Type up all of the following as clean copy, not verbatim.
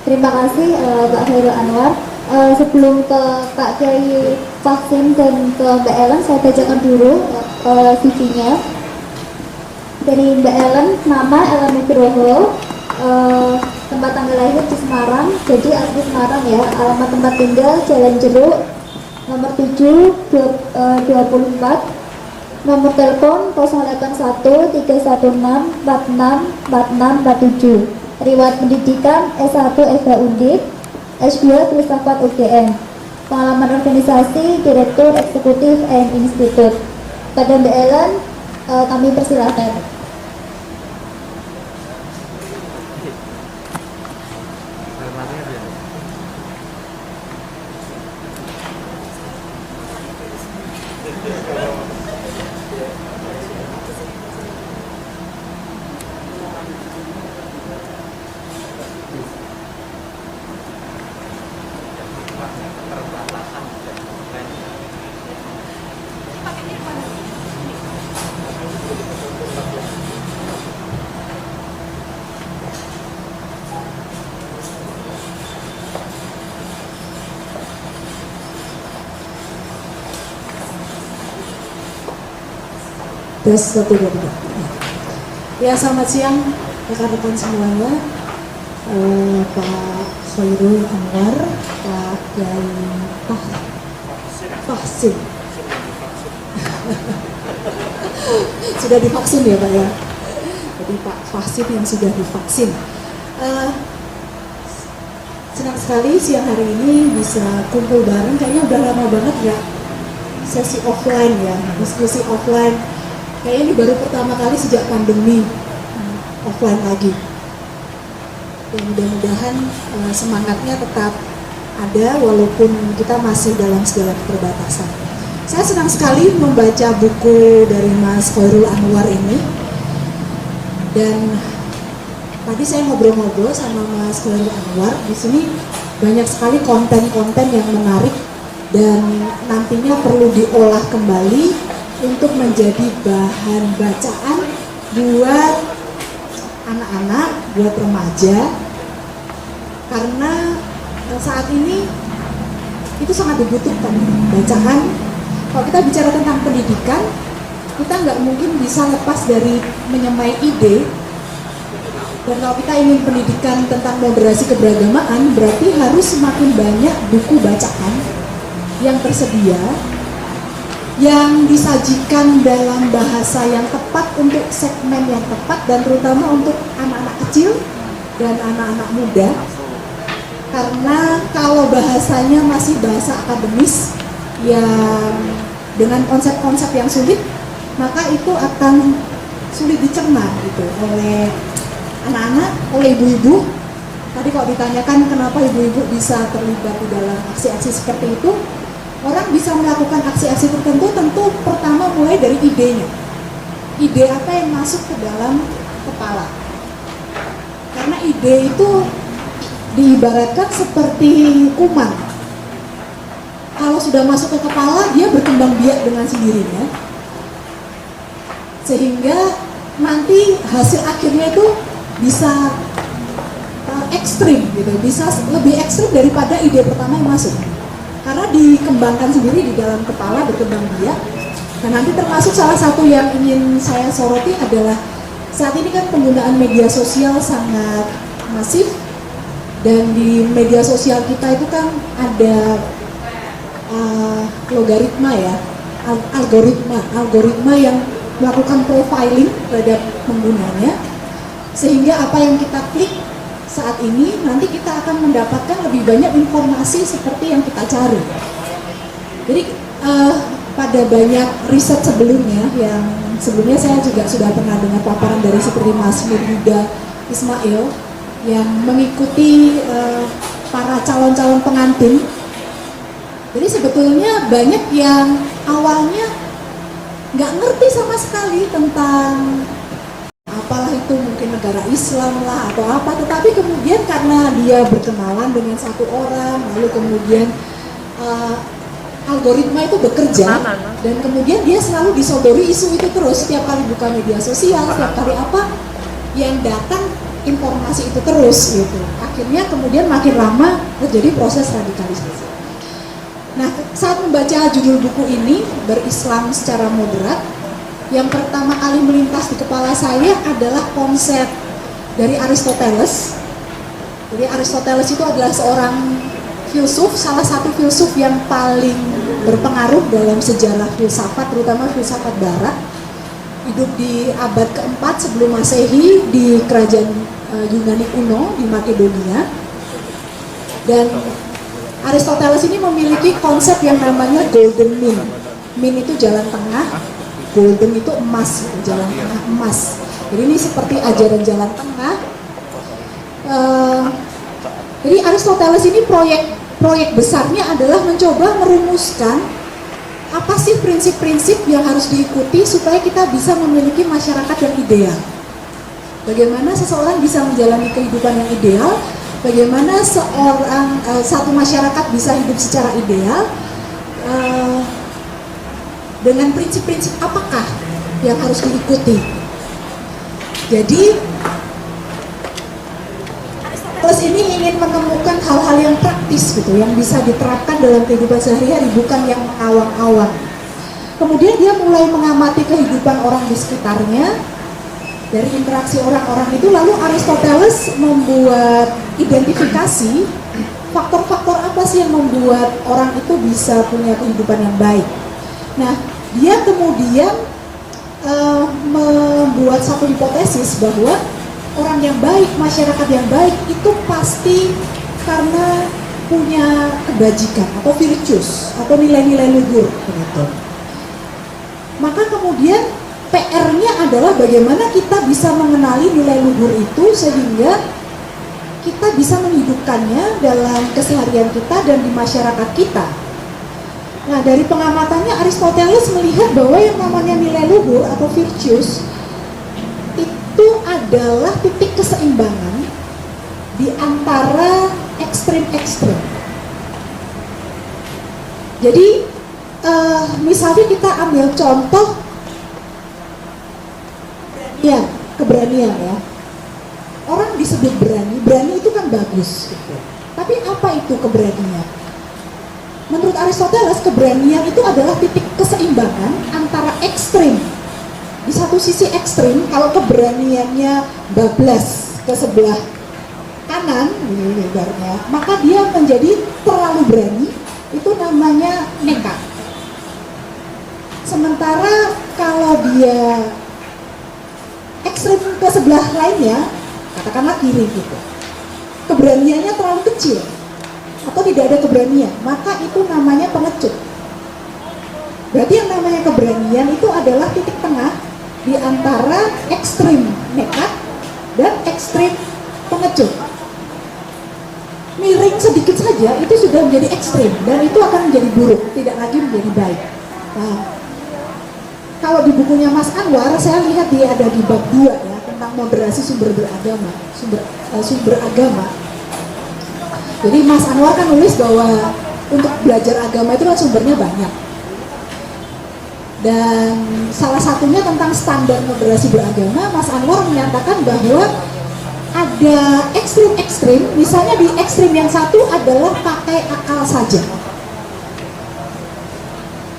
Terima kasih Pak Khairul Anwar. Sebelum ke Pak Kiai Vaksin dan ke Mbak Ellen, saya bacakan dulu CV-nya. Dari Mbak Ellen, nama Ellen Nugroho, tempat tanggal lahir di Semarang, jadi asli Semarang ya. Alamat tempat tinggal Jalan Jeruk, nomor 7, 24. Nomor telepon 081 316 46 46 47. Riwayat pendidikan S1 FH Undip, S2 Filsafat UGM. Pengalaman organisasi Direktur Eksekutif and Institute. Pada Mbak Ellen, kami persilahkan. Tes 1, 2, 3. Ya, selamat siang rekan-rekan semuanya, Pak Khairul Anwar, Pak Kiai Vaksin. Sudah divaksin ya Pak ya? Jadi Pak Vaksin yang sudah divaksin. Senang sekali siang hari ini bisa kumpul bareng, kayaknya udah lama banget ya sesi offline ya, diskusi offline. Kayaknya ini baru pertama kali sejak pandemi offline lagi. Dan mudah-mudahan semangatnya tetap ada walaupun kita masih dalam segala keterbatasan. Saya senang sekali membaca buku dari Mas Khairul Anwar ini. Dan tadi saya ngobrol-ngobrol sama Mas Khairul Anwar, di sini banyak sekali konten-konten yang menarik dan nantinya perlu diolah kembali untuk menjadi bahan bacaan buat anak-anak, buat remaja, karena saat ini itu sangat dibutuhkan bacaan. Kalau kita bicara tentang pendidikan, kita nggak mungkin bisa lepas dari menyemai ide. Dan kalau kita ingin pendidikan tentang moderasi keberagamaan, berarti harus semakin banyak buku bacaan yang tersedia, yang disajikan dalam bahasa yang tepat untuk segmen yang tepat, dan terutama untuk anak-anak kecil dan anak-anak muda. Karena kalau bahasanya masih bahasa akademis yang dengan konsep-konsep yang sulit, maka itu akan sulit dicerna gitu oleh anak-anak, oleh ibu-ibu. Tadi kalau ditanyakan kenapa ibu-ibu bisa terlibat di dalam aksi-aksi seperti itu, orang bisa melakukan aksi-aksi tertentu tentu pertama mulai dari idenya. Ide apa yang masuk ke dalam kepala. Karena ide itu diibaratkan seperti kuman. Kalau sudah masuk ke kepala, dia berkembang biak dengan sendirinya. Sehingga nanti hasil akhirnya itu bisa ekstrim gitu, bisa lebih ekstrim daripada ide pertama yang masuk. Karena dikembangkan sendiri di dalam kepala, berkembang biak. Dan nanti termasuk salah satu yang ingin saya soroti adalah saat ini kan penggunaan media sosial sangat masif, dan di media sosial kita itu kan ada logaritma ya, algoritma yang melakukan profiling terhadap penggunanya, sehingga apa yang kita klik saat ini nanti kita akan mendapatkan lebih banyak informasi seperti yang kita cari. Jadi pada banyak riset sebelumnya, yang sebelumnya saya juga sudah pernah dengar paparan dari seperti Mas Nurhuda Ismail yang mengikuti para calon-calon pengantin. Jadi sebetulnya banyak yang awalnya nggak ngerti sama sekali tentang apalah itu, mungkin negara Islam lah atau apa, tetapi kemudian karena dia berkenalan dengan satu orang, lalu kemudian algoritma itu bekerja, dan kemudian dia selalu disodori isu itu terus. Setiap kali buka media sosial, setiap kali apa yang datang informasi itu terus gitu. akhirnya kemudian makin lama terjadi proses radikalisasi. Nah, saat membaca judul buku ini, Berislam Secara Moderat, yang pertama kali melintas di kepala saya adalah konsep dari Aristoteles. Jadi Aristoteles itu adalah seorang filsuf, salah satu filsuf yang paling berpengaruh dalam sejarah filsafat, terutama filsafat barat. Hidup di abad keempat sebelum Masehi di kerajaan Yunani kuno di Makedonia. Dan Aristoteles ini memiliki konsep yang namanya golden mean. Mean itu jalan tengah, golden itu emas, jalan tengah emas. Jadi ini seperti ajaran jalan tengah. Jadi Aristoteles ini proyek besarnya adalah mencoba merumuskan apa sih prinsip-prinsip yang harus diikuti supaya kita bisa memiliki masyarakat yang ideal. Bagaimana seseorang bisa menjalani kehidupan yang ideal, bagaimana satu masyarakat bisa hidup secara ideal, dengan prinsip-prinsip apakah yang harus diikuti. Jadi Aristoteles ini ingin menemukan hal-hal yang praktis gitu, yang bisa diterapkan dalam kehidupan sehari-hari, bukan yang mengawang-awang. Kemudian dia mulai mengamati kehidupan orang di sekitarnya. Dari interaksi orang-orang itu, lalu Aristoteles membuat identifikasi faktor-faktor apa sih yang membuat orang itu bisa punya kehidupan yang baik. Nah, dia kemudian membuat satu hipotesis bahwa orang yang baik, masyarakat yang baik itu pasti karena punya kebajikan atau virtues atau nilai-nilai luhur begitu. Maka kemudian PR-nya adalah bagaimana kita bisa mengenali nilai luhur itu sehingga kita bisa menghidupkannya dalam keseharian kita dan di masyarakat kita. Nah, dari pengamatannya Aristoteles melihat bahwa yang namanya nilai luhur atau virtues itu adalah titik keseimbangan di antara ekstrim-ekstrim. Jadi misalnya kita ambil contoh ya, keberanian ya. Orang disebut berani, berani itu kan bagus gitu. Tapi apa itu keberanian? Menurut Aristoteles, keberanian itu adalah titik keseimbangan antara ekstrim. Di satu sisi ekstrim, kalau keberaniannya bablas ke sebelah kanan, ibaratnya, maka dia menjadi terlalu berani, itu namanya nekat. Sementara kalau dia ekstrim ke sebelah lainnya, katakanlah kiri gitu, keberaniannya terlalu kecil atau tidak ada keberanian, maka itu namanya pengecut. Berarti yang namanya keberanian itu adalah titik tengah di antara ekstrim nekat dan ekstrim pengecut. Miring sedikit saja itu sudah menjadi ekstrim dan itu akan menjadi buruk, tidak lagi menjadi baik. Nah, kalau di bukunya Mas Anwar, saya lihat dia ada di bab 2 ya, tentang moderasi sumber beragama, sumber agama. Jadi Mas Anwar kan nulis bahwa untuk belajar agama itu kan sumbernya banyak. Dan salah satunya tentang standar moderasi beragama, Mas Anwar menyatakan bahwa ada ekstrim-ekstrim, misalnya di ekstrim yang satu adalah pakai akal saja,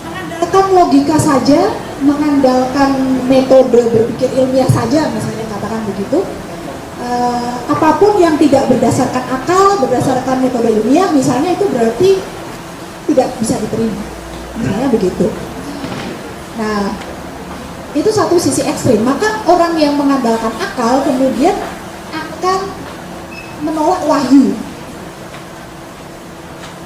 mengandalkan logika saja, mengandalkan metode berpikir ilmiah saja, misalnya katakan begitu. Apapun yang tidak berdasarkan akal, berdasarkan metode ilmiah, misalnya itu berarti tidak bisa diterima, misalnya begitu. Nah, itu satu sisi ekstrim. Maka orang yang mengandalkan akal kemudian akan menolak wahyu.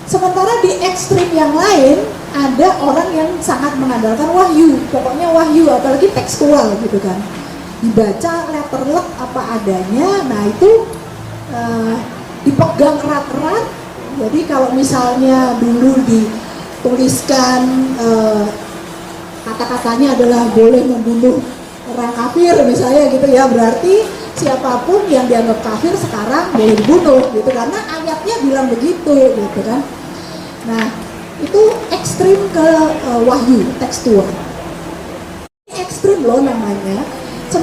Sementara di ekstrim yang lain ada orang yang sangat mengandalkan wahyu, pokoknya wahyu, apalagi tekstual gitu kan, dibaca letterlek apa adanya. Nah itu dipegang erat-erat. Jadi kalau misalnya dulu dituliskan kata-katanya adalah boleh membunuh orang kafir misalnya gitu ya, berarti siapapun yang dianggap kafir sekarang boleh dibunuh gitu, karena ayatnya bilang begitu gitu kan. Nah itu ekstrim ke wahyu tekstual, ekstrim loh namanya.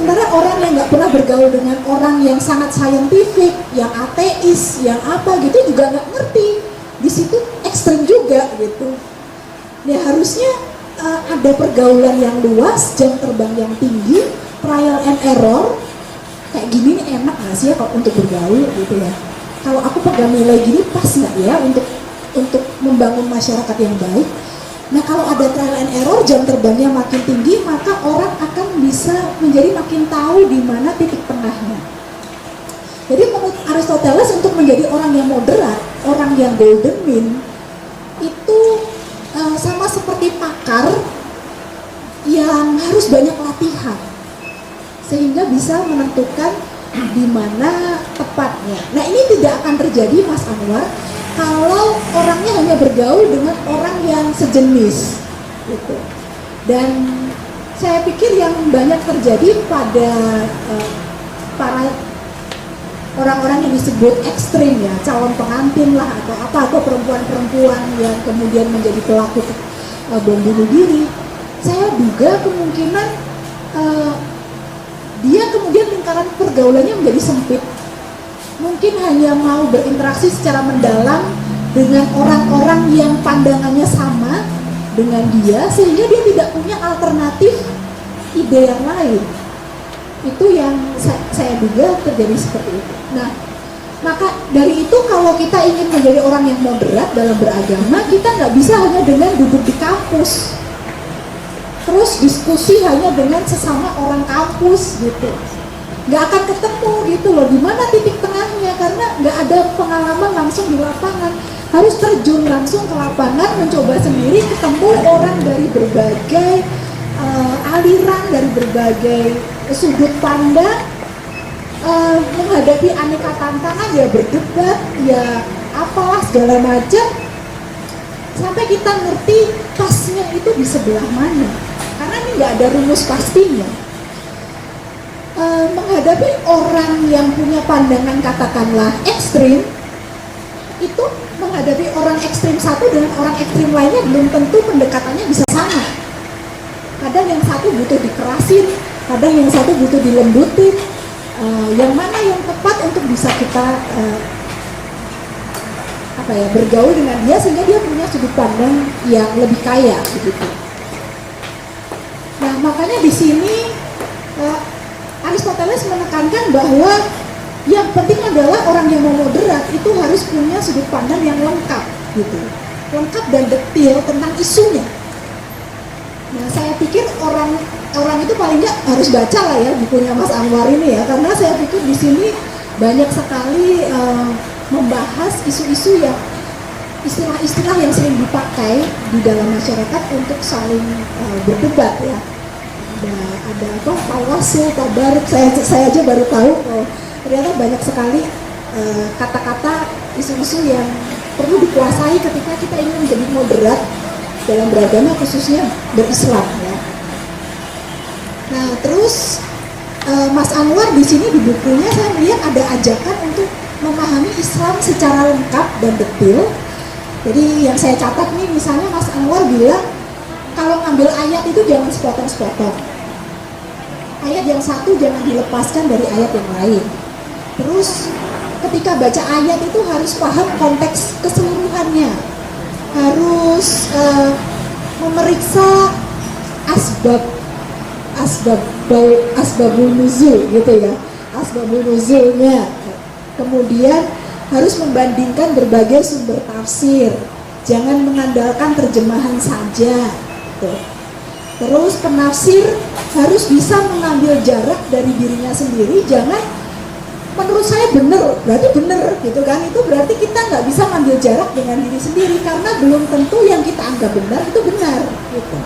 Sementara orang yang nggak pernah bergaul dengan orang yang sangat scientific, yang ateis, yang apa gitu juga nggak ngerti. Di situ ekstrem juga gitu. Ya harusnya ada pergaulan yang luas, jam terbang yang tinggi, trial and error. Kayak gini nih enak nggak sih ya kalau untuk bergaul gitu ya? Kalau aku pegang nilai gini pas nggak ya untuk membangun masyarakat yang baik? Nah kalau ada trial and error, jam terbangnya makin tinggi, maka orang akan bisa menjadi makin tahu di mana titik tengahnya. Jadi menurut Aristoteles untuk menjadi orang yang moderat, orang yang golden mean, itu sama seperti pakar yang harus banyak latihan, sehingga bisa menentukan di mana tepatnya. Nah ini tidak akan terjadi Mas Anwar kalau orangnya hanya bergaul dengan orang yang sejenis gitu. Dan saya pikir yang banyak terjadi pada para orang-orang yang disebut ekstrim ya, calon pengantin lah atau perempuan-perempuan yang kemudian menjadi pelaku bom bunuh diri. Saya duga kemungkinan dia kemudian lingkaran pergaulannya menjadi sempit. Mungkin hanya mau berinteraksi secara mendalam dengan orang-orang yang pandangannya sama dengan dia, sehingga dia tidak punya alternatif ide yang lain. Itu yang saya duga terjadi seperti itu. Nah, maka dari itu kalau kita ingin menjadi orang yang moderat dalam beragama, kita nggak bisa hanya dengan duduk di kampus, terus diskusi hanya dengan sesama orang kampus gitu. Nggak akan ketemu gitu loh, di mana titik tengahnya, karena nggak ada pengalaman langsung di lapangan. Harus terjun langsung ke lapangan, mencoba sendiri, ketemu orang dari berbagai aliran, dari berbagai sudut pandang, menghadapi aneka tantangan, ya berdebat, ya apalah segala macam, sampai kita ngerti pasnya itu di sebelah mana. Karena ini nggak ada rumus pastinya. Menghadapi orang yang punya pandangan katakanlah ekstrim, itu menghadapi orang ekstrim satu dengan orang ekstrim lainnya belum tentu pendekatannya bisa sama. Kadang yang satu butuh dikerasin, kadang yang satu butuh dilembutin. Yang mana yang tepat untuk bisa kita bergaul dengan dia sehingga dia punya sudut pandang yang lebih kaya begitu. Nah makanya di sini Aristoteles menekankan bahwa yang penting adalah orang yang mau moderat itu harus punya sudut pandang yang lengkap gitu, lengkap dan detail tentang isunya. Nah saya pikir orang itu paling nggak harus baca lah ya bukunya Mas Anwar ini ya, karena saya pikir di sini banyak sekali membahas isu-isu yang istilah-istilah yang sering dipakai di dalam masyarakat untuk saling berdebat ya. Ada apa tawasul, tabaruk, saya aja baru tahu ternyata banyak sekali kata-kata isu-isu yang perlu dikuasai ketika kita ingin menjadi moderat dalam beragama khususnya berislam ya. Nah terus Mas Anwar di sini di bukunya saya melihat ada ajakan untuk memahami Islam secara lengkap dan detail. Jadi yang saya catat nih misalnya Mas Anwar bilang kalau ngambil ayat itu jangan sepotong-sepotong. Ayat yang satu jangan dilepaskan dari ayat yang lain. Terus ketika baca ayat itu harus paham konteks keseluruhannya. Harus memeriksa asbabul nuzul gitu ya. Asbabul nuzulnya. Kemudian harus membandingkan berbagai sumber tafsir. Jangan mengandalkan terjemahan saja. Gitu. Terus penafsir harus bisa mengambil jarak dari dirinya sendiri, jangan menurut saya benar, berarti benar gitu kan, itu berarti kita nggak bisa mengambil jarak dengan diri sendiri karena belum tentu yang kita anggap benar itu benar gitu.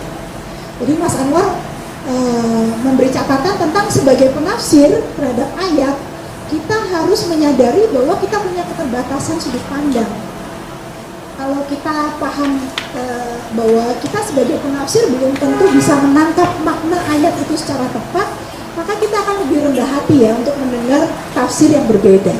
Jadi Mas Anwar memberi catatan tentang sebagai penafsir terhadap ayat, kita harus menyadari bahwa kita punya keterbatasan sudut pandang. Kalau kita paham bahwa kita sebagai penafsir belum tentu bisa menangkap makna ayat itu secara tepat, maka kita akan lebih rendah hati ya untuk mendengar tafsir yang berbeda.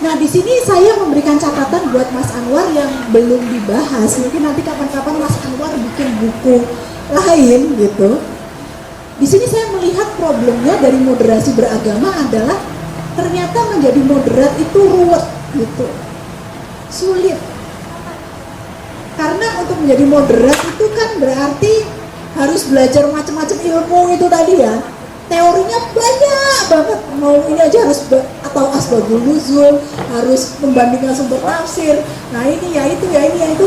Nah di sini saya memberikan catatan buat Mas Anwar yang belum dibahas. Mungkin nanti kapan-kapan Mas Anwar bikin buku lain gitu. Di sini saya melihat problemnya dari moderasi beragama adalah ternyata menjadi moderat itu ruwet gitu, sulit. Karena untuk menjadi moderat itu kan berarti harus belajar macam-macam ilmu itu tadi ya. Teorinya banyak banget, mau ini aja harus atau asbabun nuzul, harus membandingkan sumber tafsir. Nah ini ya itu ya ini ya itu.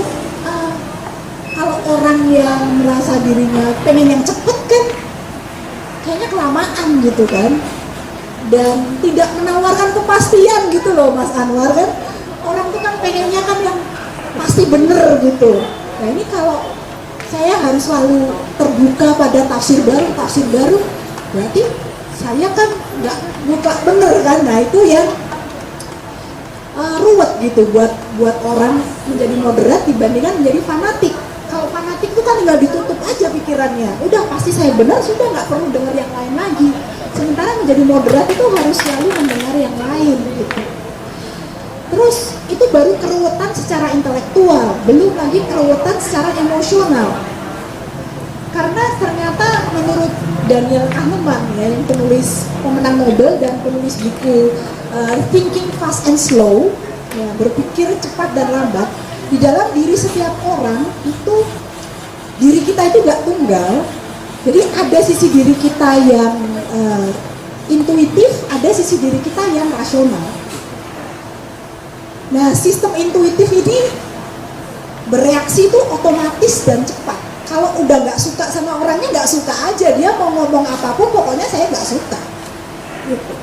Kalau orang yang merasa dirinya pengen yang cepet kan, kayaknya kelamaan gitu kan, dan tidak menawarkan kepastian gitu loh Mas Anwar kan. Orang tuh kan pengennya kan yang pasti bener gitu. Nah ini kalau saya harus selalu terbuka pada tafsir baru, berarti saya kan nggak buka bener kan. Nah itu yang ruwet gitu buat orang menjadi moderat dibandingkan menjadi fanatik. Kalau fanatik itu kan tinggal ditutup aja pikirannya, udah pasti saya benar, sudah nggak perlu dengar yang lain lagi. Sementara menjadi moderat itu harus selalu mendengar yang lain gitu. Terus itu baru keruwetan secara intelektual, belum lagi keruwetan secara emosional. Karena ternyata menurut Daniel Kahneman ya, yang penulis pemenang Nobel dan penulis buku Thinking Fast and Slow, ya, berpikir cepat dan lambat, di dalam diri setiap orang itu, diri kita itu gak tunggal. Jadi ada sisi diri kita yang intuitif, ada sisi diri kita yang rasional. Nah sistem intuitif ini bereaksi itu otomatis dan cepat. Kalau udah nggak suka sama orangnya, nggak suka aja, dia mau ngomong apapun pokoknya saya nggak suka gitu.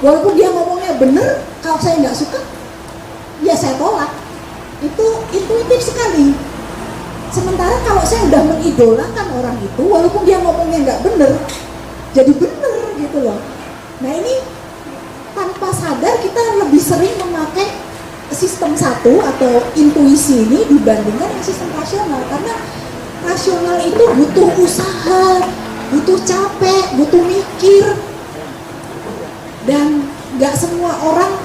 Walaupun dia ngomongnya bener, kalau saya nggak suka ya saya tolak. Itu intuitif sekali. Sementara kalau saya udah mengidolakan orang itu, walaupun dia ngomongnya nggak bener, jadi bener gitu loh. Nah ini tanpa sadar kita lebih sering memakai sistem satu atau intuisi ini dibandingkan yang sistem rasional. Karena rasional itu butuh usaha, butuh capek, butuh mikir, dan nggak semua orang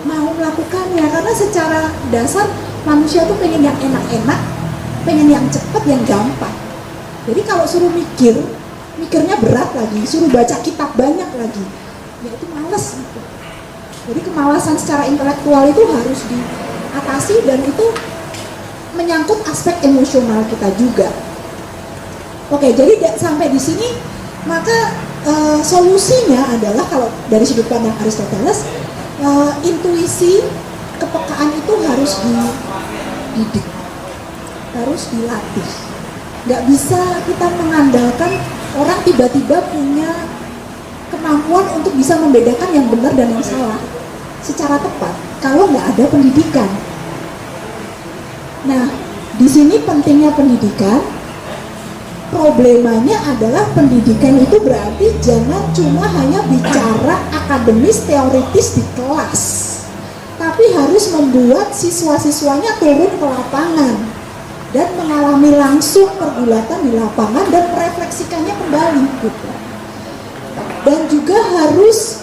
mau melakukannya. Karena secara dasar manusia tuh pengen yang enak-enak, pengen yang cepat, yang gampang. Jadi kalau suruh mikir, mikirnya berat lagi, suruh baca kitab banyak lagi, ya itu males gitu. Jadi kemalasan secara intelektual itu harus diatasi, dan itu menyangkut aspek emosional kita juga. Oke, jadi sampai di sini maka solusinya adalah kalau dari sudut pandang Aristoteles, intuisi, kepekaan itu harus dididik, harus dilatih. Nggak bisa kita mengandalkan orang tiba-tiba punya kemampuan untuk bisa membedakan yang benar dan yang salah secara tepat kalau nggak ada pendidikan. Nah, di sini pentingnya pendidikan. Problemanya adalah pendidikan itu berarti jangan cuma hanya bicara akademis teoritis di kelas, tapi harus membuat siswa-siswanya turun ke lapangan dan mengalami langsung pergulatan di lapangan dan merefleksikannya kembali gitu. Dan juga harus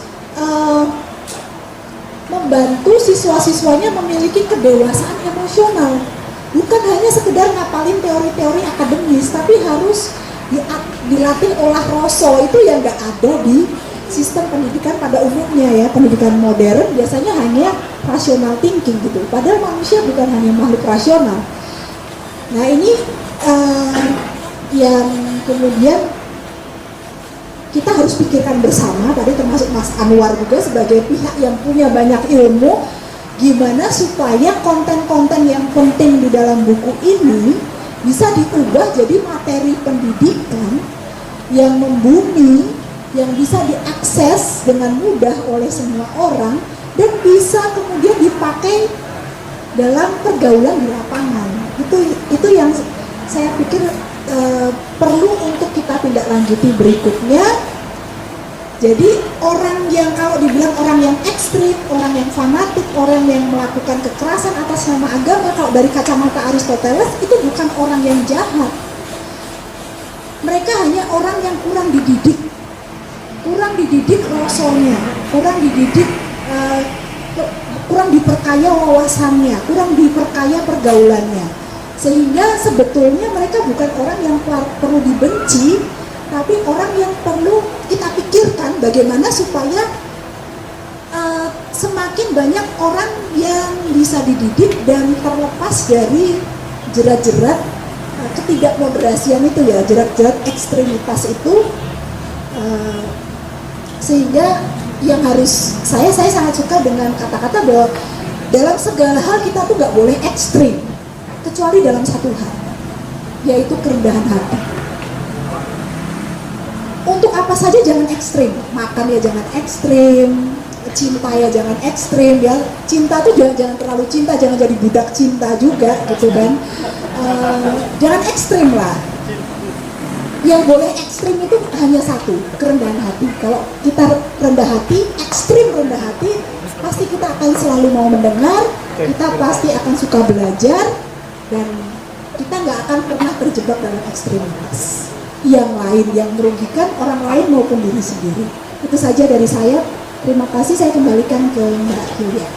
membantu siswa-siswanya memiliki kedewasaan emosional. Bukan hanya sekedar ngapalin teori-teori akademis, tapi harus dilatih olah rasa. Itu yang nggak ada di sistem pendidikan pada umumnya ya. Pendidikan modern biasanya hanya rational thinking gitu. Padahal manusia bukan hanya makhluk rasional. Nah ini yang kemudian kita harus pikirkan bersama, tadi termasuk Mas Anwar juga sebagai pihak yang punya banyak ilmu, gimana supaya konten-konten yang penting di dalam buku ini bisa diubah jadi materi pendidikan yang membumi, yang bisa diakses dengan mudah oleh semua orang, dan bisa kemudian dipakai dalam pergaulan di lapangan. Itu yang saya pikir perlu untuk kita tindak lanjuti berikutnya. Jadi orang yang kalau dibilang orang yang ekstrim, orang yang fanatik, orang yang melakukan kekerasan atas nama agama, kalau dari kacamata Aristoteles itu bukan orang yang jahat. Mereka hanya orang yang kurang dididik rasonya, kurang dididik, kurang diperkaya wawasannya, kurang diperkaya pergaulannya. Sehingga sebetulnya mereka bukan orang yang perlu dibenci, tapi orang yang perlu kita pikirkan bagaimana supaya semakin banyak orang yang bisa dididik dan terlepas dari jerat-jerat ketidakmoderasian itu ya, jerat-jerat ekstremitas itu, sehingga yang harus saya sangat suka dengan kata-kata bahwa dalam segala hal kita tuh nggak boleh ekstrim kecuali dalam satu hal, yaitu kerendahan hati. Untuk apa saja jangan ekstrim, makan ya jangan ekstrim, cinta ya jangan ekstrim ya, cinta tuh jangan terlalu cinta, jangan jadi budak cinta juga gitu kan. Jangan ekstrim lah. Yang boleh ekstrim itu hanya satu, kerendahan hati. Kalau kita rendah hati, ekstrim rendah hati, pasti kita akan selalu mau mendengar, kita pasti akan suka belajar, dan kita nggak akan pernah terjebak dalam ekstremitas yang lain, yang merugikan orang lain maupun diri sendiri. Itu saja dari saya. Terima kasih, saya kembalikan ke Mbak Julia.